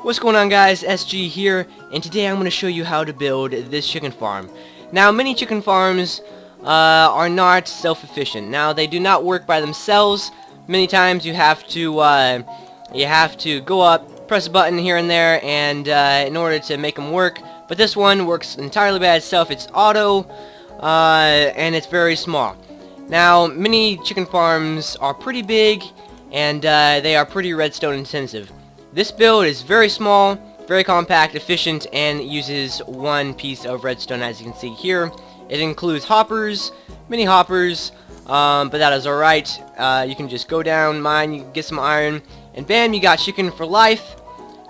What's going on, guys? SG here, and today I'm going to show you how to build this chicken farm. Now, many chicken farms are not self-efficient. Now, they do not work by themselves. Many times you have to go up, press a button here and there, and in order to make them work. But this one works entirely by itself. It's auto, and it's very small. Now, many chicken farms are pretty big, and they are pretty redstone intensive. This build is very small, very compact, efficient, and uses one piece of redstone, as you can see here. It includes hoppers, mini hoppers, but that is alright. You can just go down, mine, you can get some iron, and bam, you got chicken for life.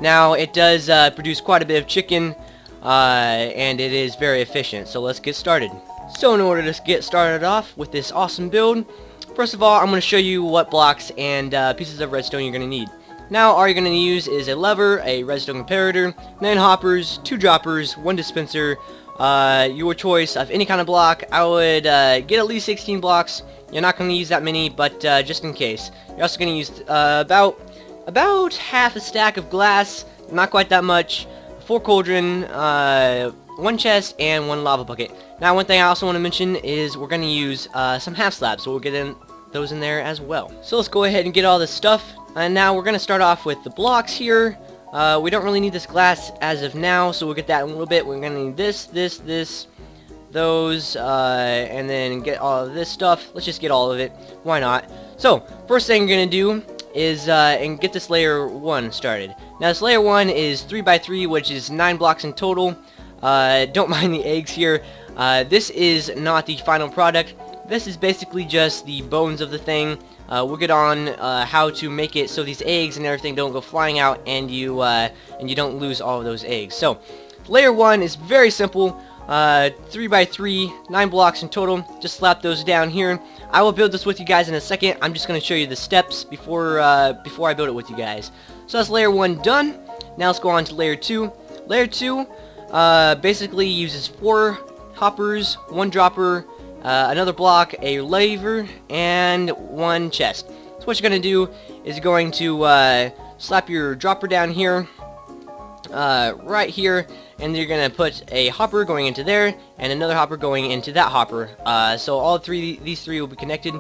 Now, it does produce quite a bit of chicken, and it is very efficient, so let's get started. So in order to get started off with this awesome build, first of all, I'm going to show you what blocks and pieces of redstone you're going to need. Now, all you're going to use is a lever, a redstone comparator, 9 hoppers, 2 droppers, 1 dispenser, your choice of any kind of block. I would get at least 16 blocks. You're not going to use that many, but just in case. You're also going to use about half a stack of glass, not quite that much, 4 cauldron, 1 chest, and 1 lava bucket. Now, one thing I also want to mention is we're going to use some half slabs, so we'll get those in there as well. So let's go ahead and get all this stuff. And now we're going to start off with the blocks here. We don't really need this glass as of now, so we'll get that in a little bit. We're going to need this, those, and then get all of this stuff. Let's just get all of it. Why not? So, first thing you're going to do is and get this layer 1 started. Now, this layer 1 is 3 by 3, which is 9 blocks in total. Don't mind the eggs here. This is not the final product. This is basically just the bones of the thing. We'll get on how to make it so these eggs and everything don't go flying out, and you don't lose all of those eggs. So, layer 1 is very simple. 3 by 3, 9 blocks in total. Just slap those down here. I will build this with you guys in a second. I'm just going to show you the steps before I build it with you guys. So that's layer 1 done. Now let's go on to layer 2. Layer 2 basically uses 4 hoppers, 1 dropper, another block, a lever, and 1 chest. So what you're going to do is you're going to slap your dropper down here, right here, and you're going to put a hopper going into there, and another hopper going into that hopper. So all these three will be connected.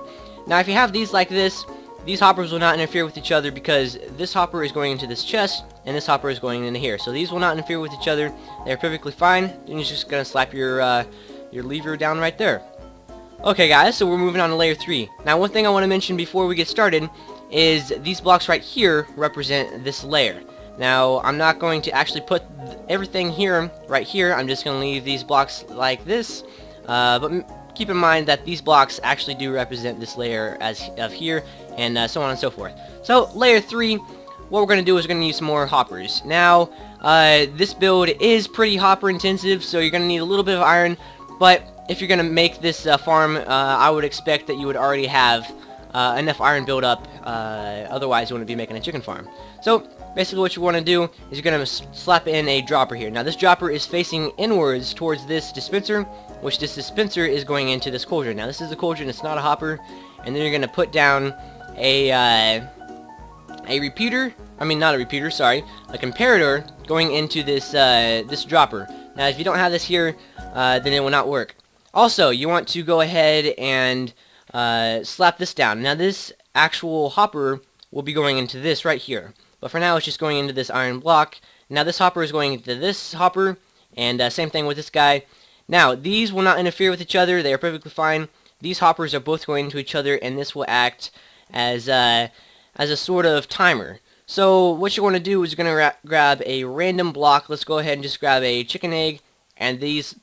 Now if you have these like this, these hoppers will not interfere with each other because this hopper is going into this chest, and this hopper is going into here. So these will not interfere with each other. They're perfectly fine. Then you're just going to slap your lever down right there. Okay guys, so we're moving on to layer 3. Now one thing I want to mention before we get started is these blocks right here represent this layer. Now I'm not going to actually put everything here, right here. I'm just going to leave these blocks like this. But keep in mind that these blocks actually do represent this layer of here, and so on and so forth. So layer 3, what we're going to do is we're going to use some more hoppers. Now this build is pretty hopper intensive, so you're going to need a little bit of iron, but if you're going to make this farm, I would expect that you would already have enough iron built up, otherwise you wouldn't be making a chicken farm. So, basically what you want to do is you're going to slap in a dropper here. Now this dropper is facing inwards towards this dispenser, which this dispenser is going into this cauldron. Now this is a cauldron, it's not a hopper, and then you're going to put down a repeater, a comparator going into this, this dropper. Now if you don't have this here, then it will not work. Also, you want to go ahead and slap this down. Now this actual hopper will be going into this right here. But for now, it's just going into this iron block. Now this hopper is going into this hopper, and same thing with this guy. Now, these will not interfere with each other. They are perfectly fine. These hoppers are both going into each other, and this will act as a sort of timer. So what you want to do is you're going to grab a random block. Let's go ahead and just grab a chicken egg, and this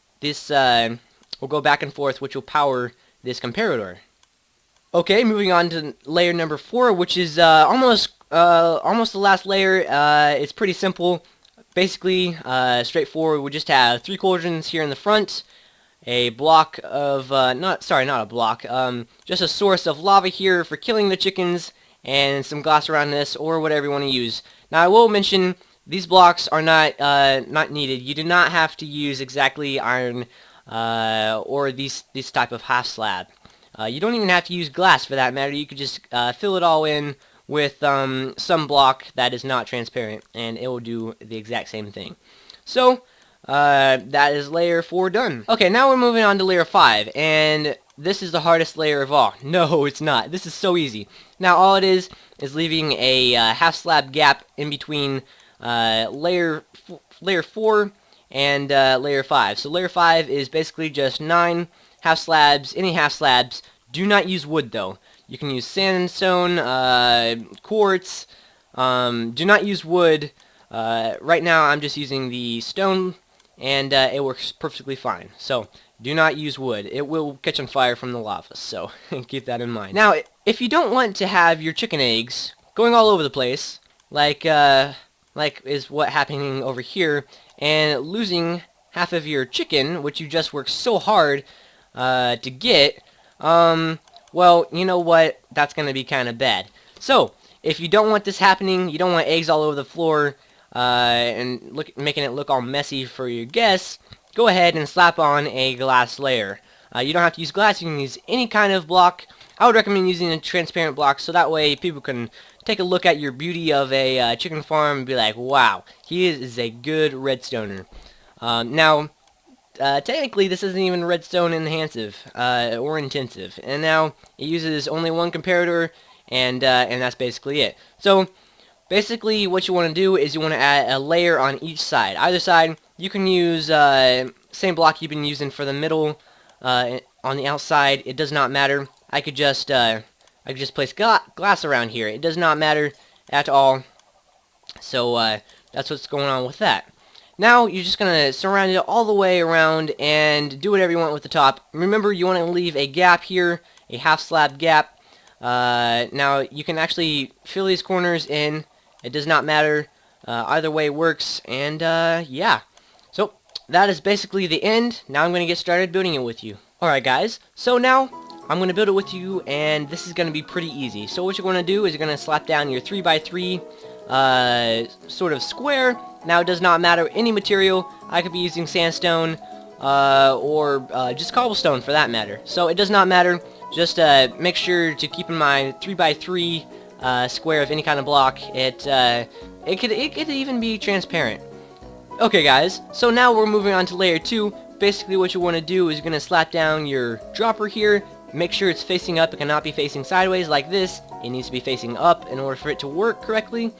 will go back and forth, which will power this comparator. Okay, moving on to layer number 4, which is almost the last layer. It's pretty simple, basically straightforward. We just have 3 cauldrons here in the front, a block of not a block, just a source of lava here for killing the chickens, and some glass around this, or whatever you want to use. Now I will mention these blocks are not needed. You do not have to use exactly iron or this type of half slab. You don't even have to use glass for that matter. You could just fill it all in with some block that is not transparent, and it will do the exact same thing. So that is layer 4 done. Okay, now we're moving on to layer 5, and this is the hardest layer of all. No, it's not. This is so easy. Now all it is leaving a half slab gap in between layer 4 and layer 5. So layer 5 is basically just 9 half slabs, any half slabs. Do not use wood though. You can use sandstone, quartz. Do not use wood. Right now I'm just using the stone, and it works perfectly fine. So do not use wood. It will catch on fire from the lava, so keep that in mind. Now, if you don't want to have your chicken eggs going all over the place, like is what happening over here, and losing half of your chicken, which you just worked so hard to get, well, you know what? That's going to be kind of bad. So, if you don't want this happening, you don't want eggs all over the floor, and making it look all messy for your guests, go ahead and slap on a glass layer. You don't have to use glass, you can use any kind of block. I would recommend using a transparent block, so that way people can take a look at your beauty of a chicken farm and be like, wow, he is a good redstoner. Now, technically this isn't even redstone intensive, or intensive, and now it uses only one comparator, and that's basically it. So, basically what you want to do is you want to add a layer on each side. Either side, you can use same block you've been using for the middle, on the outside. It does not matter. I could just place glass around here. It does not matter at all. So that's what's going on with that. Now you're just gonna surround it all the way around and do whatever you want with the top. Remember, you want to leave a gap here, a half slab gap. Now you can actually fill these corners in. It does not matter. Either way works. And yeah. So that is basically the end. Now I'm going to get started building it with you. Alright guys, so now I'm going to build it with you, and this is going to be pretty easy. So what you're going to do is you're going to slap down your 3x3 sort of square. Now it does not matter any material. I could be using sandstone or just cobblestone for that matter. So it does not matter. Just make sure to keep in mind 3x3 square of any kind of block. It could even be transparent. Okay guys, so now we're moving on to layer 2. Basically what you want to do is you're going to slap down your dropper here. Make sure it's facing up. It cannot be facing sideways like this. It needs to be facing up in order for it to work correctly.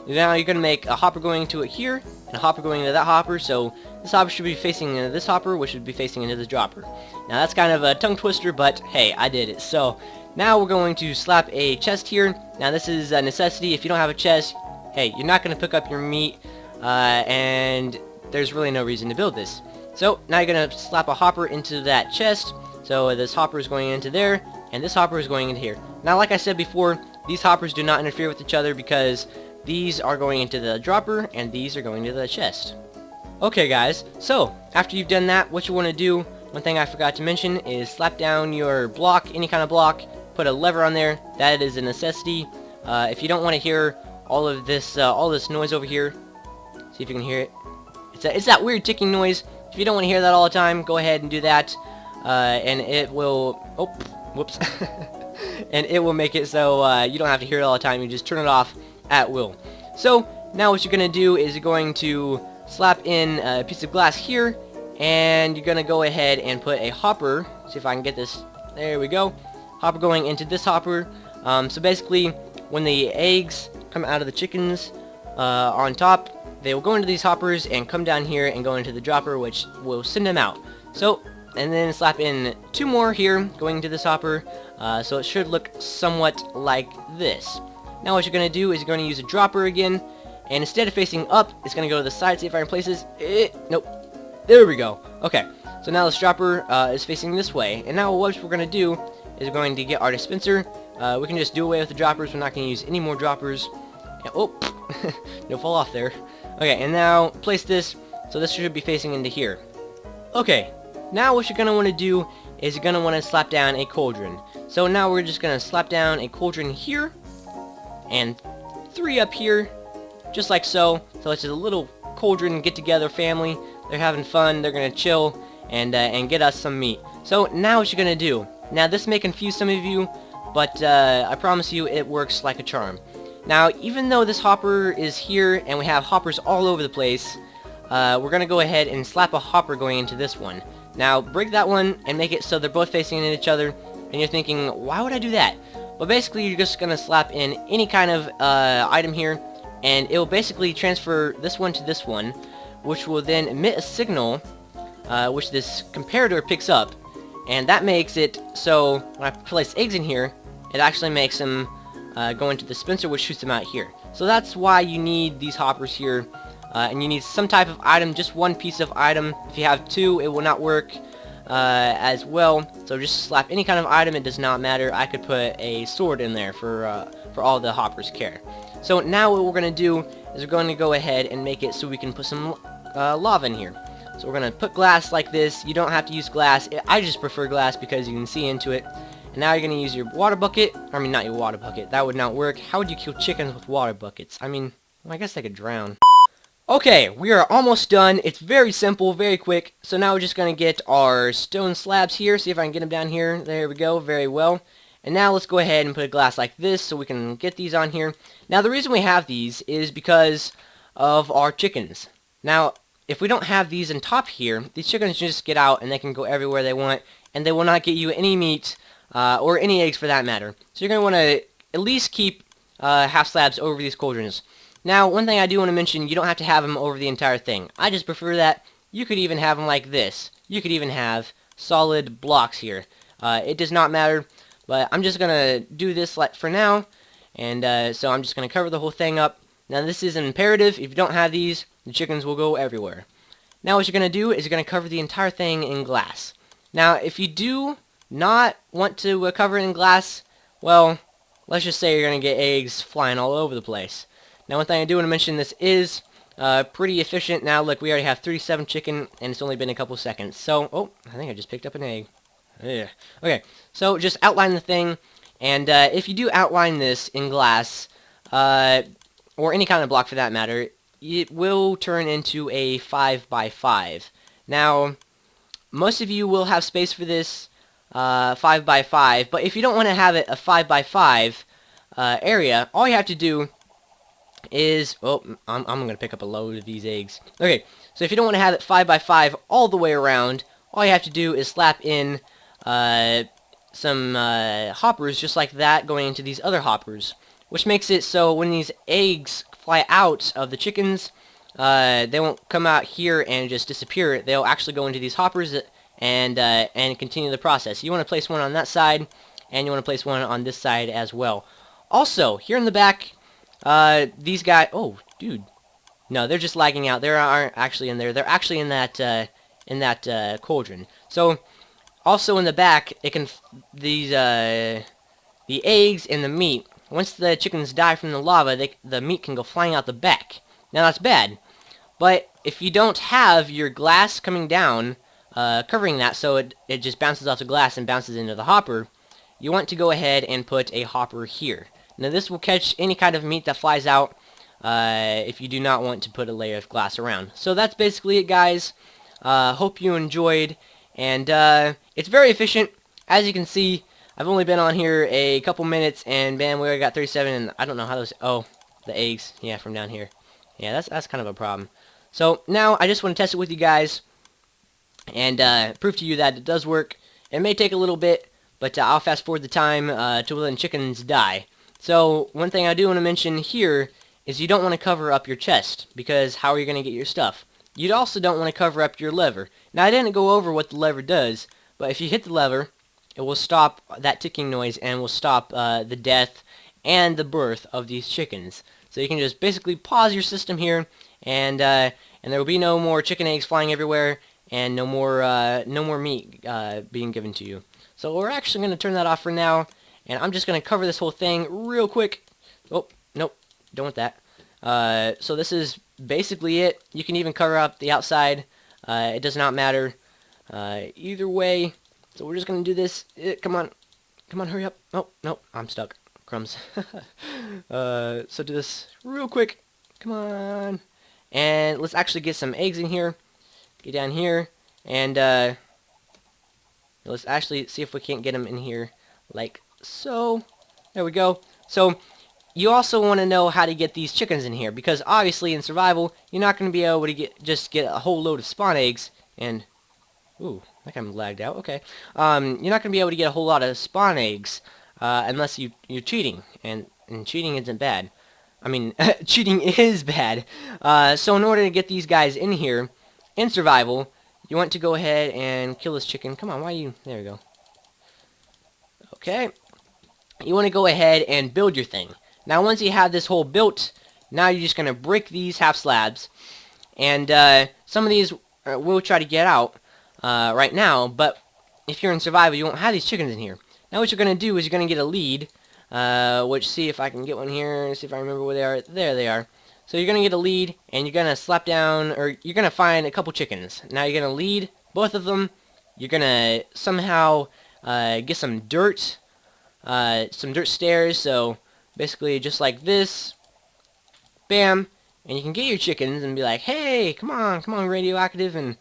Now you're going to make a hopper going into it here, and a hopper going into that hopper. So this hopper should be facing into this hopper, which should be facing into this dropper. Now that's kind of a tongue twister, but hey, I did it. So now we're going to slap a chest here. Now this is a necessity. If you don't have a chest, hey, you're not going to pick up your meat, and there's really no reason to build this. So now you're going to slap a hopper into that chest. So this hopper is going into there, and this hopper is going into here. Now like I said before, these hoppers do not interfere with each other because these are going into the dropper, and these are going to the chest. Okay guys, so after you've done that, what you want to do, one thing I forgot to mention, is slap down your block, any kind of block, put a lever on there. That is a necessity. If you don't want to hear all this noise over here, see if you can hear it. It's that weird ticking noise. If you don't want to hear that all the time, go ahead and do that, and it will, oh, whoops, and it will make it so you don't have to hear it all the time. You just turn it off at will. So now what you're going to do is you're going to slap in a piece of glass here, and you're going to go ahead and put a hopper. See if I can get this. There we go. Hopper going into this hopper. So basically, when the eggs come out of the chickens on top, they will go into these hoppers and come down here and go into the dropper, which will send them out. So, and then slap in 2 more here going into this hopper, so it should look somewhat like this. Now what you're going to do is you're going to use a dropper again, and instead of facing up, it's going to go to the side. See if I can place this. Nope. There we go. Okay, so now this dropper is facing this way, and now what we're going to do is we're going to get our dispenser. We can just do away with the droppers. We're not going to use any more droppers. And, oh, no, fall off there. Okay, and now place this, so this should be facing into here. Okay, now what you're going to want to do is you're going to want to slap down a cauldron. So now we're just going to slap down a cauldron here, and 3 up here, just like so. So it's just a little cauldron get-together family. They're having fun, they're going to chill, and get us some meat. So now what you're going to do, now this may confuse some of you, but I promise you it works like a charm. Now, even though this hopper is here and we have hoppers all over the place, we're going to go ahead and slap a hopper going into this one. Now, break that one and make it so they're both facing each other, and you're thinking, why would I do that? Well, basically, you're just going to slap in any kind of item here, and it will basically transfer this one to this one, which will then emit a signal, which this comparator picks up, and that makes it so when I place eggs in here, it actually makes them go into the dispenser, which shoots them out here. So that's why you need these hoppers here, and you need some type of item, just one piece of item. If you have two, it will not work as well. So just slap any kind of item, it does not matter. I could put a sword in there for all the hoppers care. So now what we're going to do is we're going to go ahead and make it so we can put some lava in here. So we're going to put glass like this. You don't have to use glass. I just prefer glass because you can see into it. And now you're going to use your water bucket. I mean, not your water bucket. That would not work. How would you kill chickens with water buckets? I mean, well, I guess they could drown. Okay, we are almost done. It's very simple, very quick. So now we're just going to get our stone slabs here. See if I can get them down here. There we go. Very well. And now let's go ahead and put a glass like this so we can get these on here. Now the reason we have these is because of our chickens. Now, if we don't have these on top here, these chickens just get out and they can go everywhere they want, and they will not get you any meat or any eggs for that matter. So you're going to want to at least keep half slabs over these cauldrons. Now, one thing I do want to mention, you don't have to have them over the entire thing. I just prefer that. You could even have them like this. You could even have solid blocks here. It does not matter, but I'm just going to do this like for now, and so I'm just going to cover the whole thing up. Now, this is an imperative. If you don't have these, the chickens will go everywhere. Now, what you're going to do is you're going to cover the entire thing in glass. Now, if you do not want to cover it in glass, well, let's just say you're going to get eggs flying all over the place. Now, one thing I do want to mention, this is pretty efficient. Now, look, we already have 37 chicken, and it's only been a couple seconds. So, oh, I think I just picked up an egg. Yeah. Okay, so just outline the thing, and if you do outline this in glass, or any kind of block for that matter, it will turn into a 5x5. Now, most of you will have space for this 5x5, but if you don't want to have it a 5x5 area, all you have to do is, oh, I'm going to pick up a load of these eggs. Okay, so if you don't want to have it 5x5 all the way around, all you have to do is slap in some hoppers just like that going into these other hoppers, which makes it so when these eggs fly out of the chickens, they won't come out here and just disappear. They'll actually go into these hoppers and continue the process. You want to place one on that side, and you want to place one on this side as well. Also, here in the back, these guys, oh, dude, no, they're just lagging out. They aren't actually in there. They're actually in that cauldron. So, also in the back, it can the eggs and the meat. Once the chickens die from the lava, the meat can go flying out the back. Now that's bad, but if you don't have your glass coming down, covering that, so it just bounces off the glass and bounces into the hopper, you want to go ahead and put a hopper here. Now this will catch any kind of meat that flies out if you do not want to put a layer of glass around. So that's basically it, guys. Hope you enjoyed, and it's very efficient. As you can see, I've only been on here a couple minutes, and bam, we already got 37, and I don't know how those, oh, the eggs, yeah, from down here. Yeah, that's kind of a problem. So now I just want to test it with you guys, and prove to you that it does work. It may take a little bit, but I'll fast forward the time to when chickens die. So one thing I do want to mention here is you don't want to cover up your chest, because how are you going to get your stuff? You also don't want to cover up your lever. Now, I didn't go over what the lever does, but if you hit the lever, it will stop that ticking noise and will stop the death and the birth of these chickens. So you can just basically pause your system here, and there will be no more chicken eggs flying everywhere, and no more meat being given to you. So we're actually going to turn that off for now, and I'm just going to cover this whole thing real quick. Oh, nope, don't want that. So this is basically it. You can even cover up the outside. It does not matter either way. So we're just going to do this. Come on. Come on, hurry up. Oh, no, I'm stuck. Crumbs. So do this real quick. Come on. And let's actually get some eggs in here. Get down here. And let's actually see if we can't get them in here like so. There we go. So you also want to know how to get these chickens in here, because obviously in survival you're not going to be able to get a whole load of spawn eggs. And ooh, that kind of lagged out. Okay, you're not going to be able to get a whole lot of spawn eggs unless you're cheating, and cheating isn't bad. I mean, cheating is bad. So in order to get these guys in here in survival, you want to go ahead and kill this chicken. Come on, why are you? There we go. Okay. You want to go ahead and build your thing. Now, once you have this hole built, now you're just going to break these half slabs. And some of these will try to get out right now, but if you're in survival, you won't have these chickens in here. Now what you're going to do is you're going to get a lead, which, see if I can get one here, see if I remember where they are. There they are. So you're going to get a lead, and you're going to slap down, or you're going to find a couple chickens. Now you're going to lead both of them. You're going to somehow get some dirt stairs, so basically just like this. Bam. And you can get your chickens and be like, hey, come on, radioactive and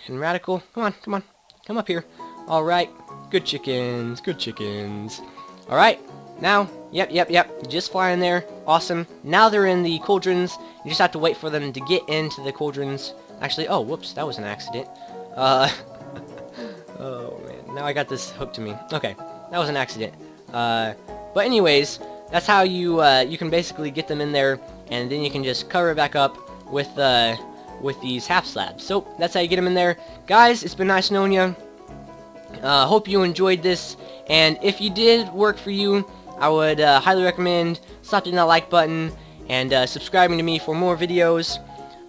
radical. Come on. Come up here. Alright. Good chickens. Alright. Now, yep. Just fly in there. Awesome. Now they're in the cauldrons. You just have to wait for them to get into the cauldrons. Actually, oh, whoops, that was an accident. Oh, man. Now I got this hooked to me. Okay. That was an accident. But anyways, that's how you can basically get them in there, and then you can just cover it back up with these half slabs. So that's how you get them in there. Guys, it's been nice knowing you. Hope you enjoyed this, and if you did work for you, I would highly recommend slapping that like button and subscribing to me for more videos.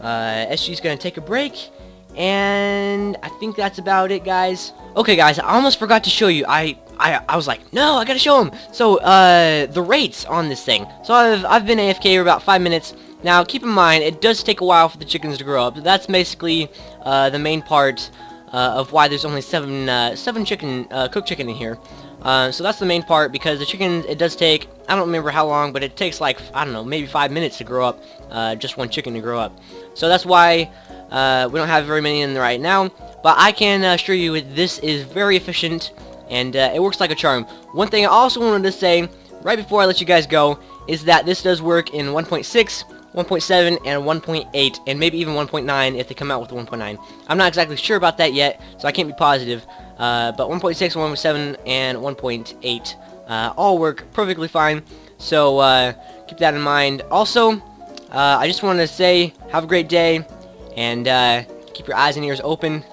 SG's gonna take a break, and I think that's about it, guys. Okay, guys, I almost forgot to show you. I was like, no, I gotta show them. So, the rates on this thing. So I've been AFK for about 5 minutes. Now, keep in mind, it does take a while for the chickens to grow up. That's basically the main part of why there's only seven cooked chicken in here. So that's the main part, because the chickens, it does take, I don't remember how long, but it takes like, I don't know, maybe 5 minutes to grow up, just one chicken to grow up. So that's why we don't have very many in there right now. But I can assure you this is very efficient, and it works like a charm. One thing I also wanted to say, right before I let you guys go, is that this does work in 1.6, 1.7, and 1.8, and maybe even 1.9 if they come out with 1.9. I'm not exactly sure about that yet, so I can't be positive. But 1.6, 1.7, and 1.8 all work perfectly fine, so keep that in mind. Also, I just wanted to say, have a great day, and keep your eyes and ears open.